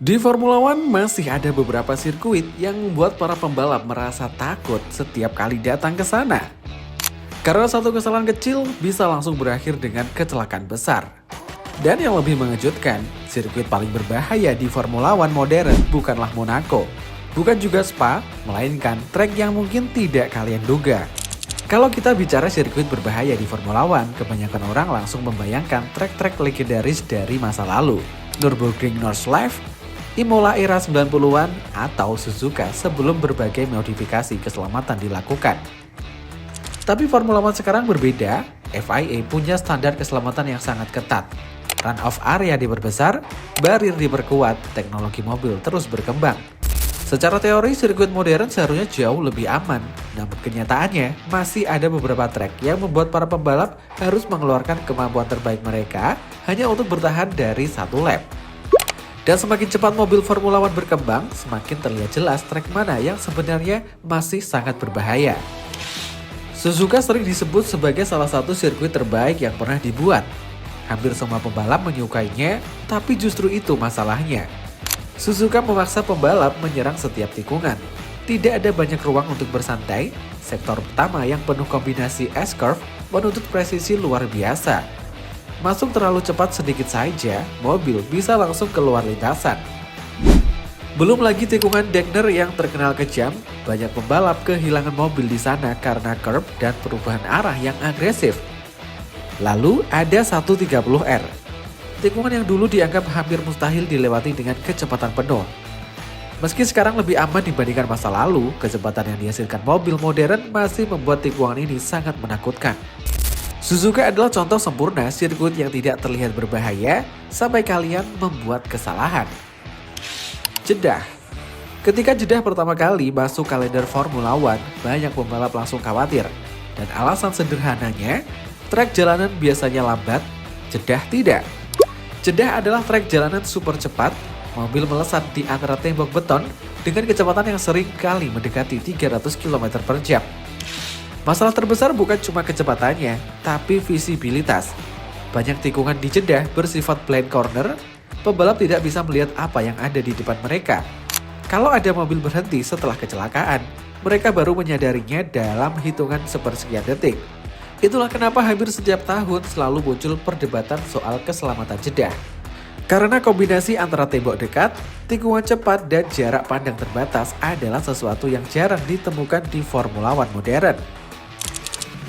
Di Formula One masih ada beberapa sirkuit yang membuat para pembalap merasa takut setiap kali datang ke sana. Karena satu kesalahan kecil bisa langsung berakhir dengan kecelakaan besar. Dan yang lebih mengejutkan, sirkuit paling berbahaya di Formula One modern bukanlah Monaco. Bukan juga Spa, melainkan trek yang mungkin tidak kalian duga. Kalau kita bicara sirkuit berbahaya di Formula One, kebanyakan orang langsung membayangkan trek-trek legendaris dari masa lalu. Nürburgring Nordschleife, Imola era 90-an, atau Suzuka sebelum berbagai modifikasi keselamatan dilakukan. Tapi Formula One sekarang berbeda, FIA punya standar keselamatan yang sangat ketat. Run-off area diperbesar, barir diperkuat, teknologi mobil terus berkembang. Secara teori, sirkuit modern seharusnya jauh lebih aman. Namun kenyataannya, masih ada beberapa trek yang membuat para pembalap harus mengeluarkan kemampuan terbaik mereka hanya untuk bertahan dari satu lap. Dan semakin cepat mobil Formula One berkembang, semakin terlihat jelas trek mana yang sebenarnya masih sangat berbahaya. Suzuka sering disebut sebagai salah satu sirkuit terbaik yang pernah dibuat. Hampir semua pembalap menyukainya, tapi justru itu masalahnya. Suzuka memaksa pembalap menyerang setiap tikungan. Tidak ada banyak ruang untuk bersantai. Sektor pertama yang penuh kombinasi S-curve menuntut presisi luar biasa. Masuk terlalu cepat sedikit saja, mobil bisa langsung keluar lintasan. Belum lagi tikungan Degner yang terkenal kejam, banyak pembalap kehilangan mobil di sana karena curb dan perubahan arah yang agresif. Lalu ada 130R. Tikungan yang dulu dianggap hampir mustahil dilewati dengan kecepatan penuh. Meski sekarang lebih aman dibandingkan masa lalu, kecepatan yang dihasilkan mobil modern masih membuat tikungan ini sangat menakutkan. Suzuka adalah contoh sempurna sirkuit yang tidak terlihat berbahaya sampai kalian membuat kesalahan. Jeddah. Ketika Jeddah pertama kali masuk kalender Formula One, banyak pembalap langsung khawatir. Dan alasan sederhananya, trek jalanan biasanya lambat, Jeddah tidak. Jeddah adalah trek jalanan super cepat, mobil melesat di antara tembok beton dengan kecepatan yang sering kali mendekati 300 km per jam. Masalah terbesar bukan cuma kecepatannya, tapi visibilitas. Banyak tikungan di Jeddah bersifat blind corner, pembalap tidak bisa melihat apa yang ada di depan mereka. Kalau ada mobil berhenti setelah kecelakaan, mereka baru menyadarinya dalam hitungan sepersekian detik. Itulah kenapa hampir setiap tahun selalu muncul perdebatan soal keselamatan Jeddah. Karena kombinasi antara tembok dekat, tikungan cepat, dan jarak pandang terbatas adalah sesuatu yang jarang ditemukan di Formula One modern.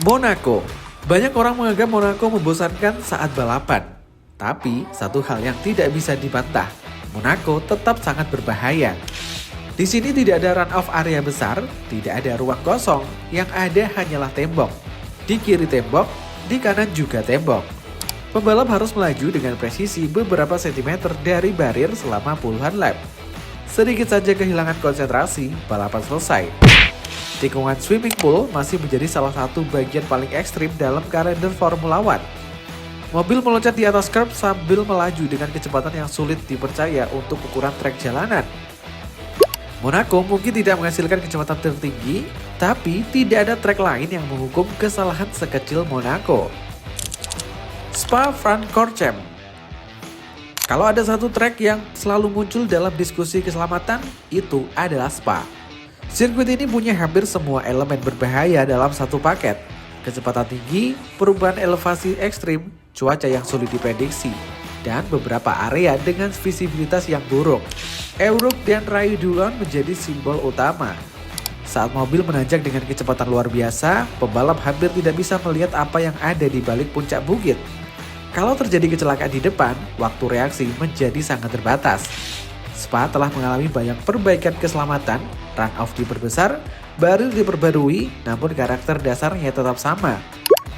Monaco. Banyak orang menganggap Monaco membosankan saat balapan. Tapi, satu hal yang tidak bisa dibantah, Monaco tetap sangat berbahaya. Di sini tidak ada run-off area besar, tidak ada ruang kosong, yang ada hanyalah tembok. Di kiri tembok, di kanan juga tembok. Pembalap harus melaju dengan presisi beberapa sentimeter dari barir selama puluhan lap. Sedikit saja kehilangan konsentrasi, balapan selesai. Tikungan swimming pool masih menjadi salah satu bagian paling ekstrim dalam kalender Formula One. Mobil meloncat di atas curb sambil melaju dengan kecepatan yang sulit dipercaya untuk ukuran trek jalanan. Monaco mungkin tidak menghasilkan kecepatan tertinggi, tapi tidak ada trek lain yang menghukum kesalahan sekecil Monaco. Spa-Francorchamps. Kalau ada satu trek yang selalu muncul dalam diskusi keselamatan, itu adalah Spa. Sirkuit ini punya hampir semua elemen berbahaya dalam satu paket. Kecepatan tinggi, perubahan elevasi ekstrim, cuaca yang sulit diprediksi, dan beberapa area dengan visibilitas yang buruk. Euruk dan Ray Dulon menjadi simbol utama. Saat mobil menanjak dengan kecepatan luar biasa, pembalap hampir tidak bisa melihat apa yang ada di balik puncak bukit. Kalau terjadi kecelakaan di depan, waktu reaksi menjadi sangat terbatas. Spa telah mengalami banyak perbaikan keselamatan, run-off diperbesar, barir diperbarui, namun karakter dasarnya tetap sama.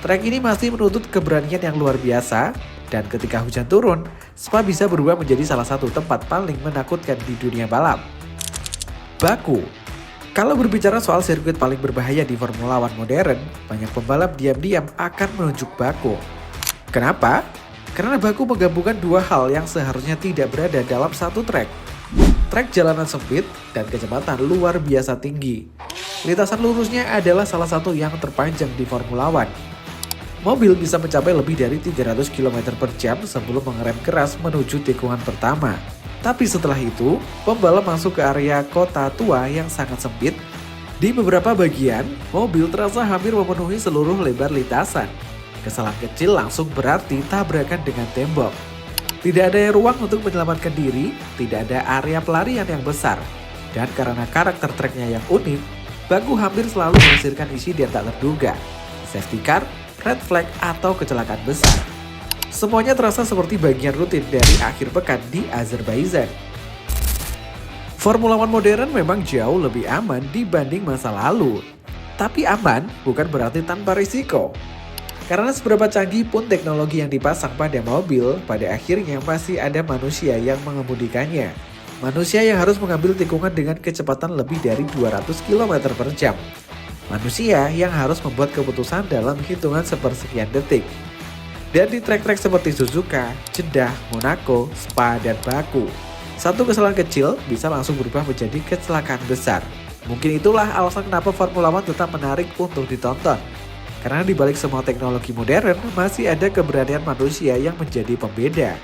Trek ini masih menuntut keberanian yang luar biasa, dan ketika hujan turun, Spa bisa berubah menjadi salah satu tempat paling menakutkan di dunia balap. Baku. Kalau berbicara soal sirkuit paling berbahaya di Formula One modern, banyak pembalap diam-diam akan menunjuk Baku. Kenapa? Karena Baku menggabungkan dua hal yang seharusnya tidak berada dalam satu trek. Trek jalanan sempit dan kecepatan luar biasa tinggi. Lintasan lurusnya adalah salah satu yang terpanjang di Formula One. Mobil bisa mencapai lebih dari 300 km per jam sebelum mengerem keras menuju tikungan pertama. Tapi setelah itu, pembalap masuk ke area kota tua yang sangat sempit. Di beberapa bagian, mobil terasa hampir memenuhi seluruh lebar lintasan. Kesalahan kecil langsung berarti tabrakan dengan tembok. Tidak ada ruang untuk menyelamatkan diri, tidak ada area pelarian yang besar. Dan karena karakter treknya yang unik, baku hampir selalu menghasilkan insiden tak terduga. Safety car, red flag, atau kecelakaan besar. Semuanya terasa seperti bagian rutin dari akhir pekan di Azerbaijan. Formula One modern memang jauh lebih aman dibanding masa lalu. Tapi aman bukan berarti tanpa risiko. Karena seberapa canggih pun teknologi yang dipasang pada mobil, pada akhirnya masih ada manusia yang mengemudikannya. Manusia yang harus mengambil tikungan dengan kecepatan lebih dari 200 km per jam. Manusia yang harus membuat keputusan dalam hitungan sepersekian detik. Dan di trek-trek seperti Suzuka, Jeddah, Monaco, Spa, dan Baku, satu kesalahan kecil bisa langsung berubah menjadi kecelakaan besar. Mungkin itulah alasan kenapa Formula One tetap menarik untuk ditonton. Karena di balik semua teknologi modern, masih ada keberanian manusia yang menjadi pembeda.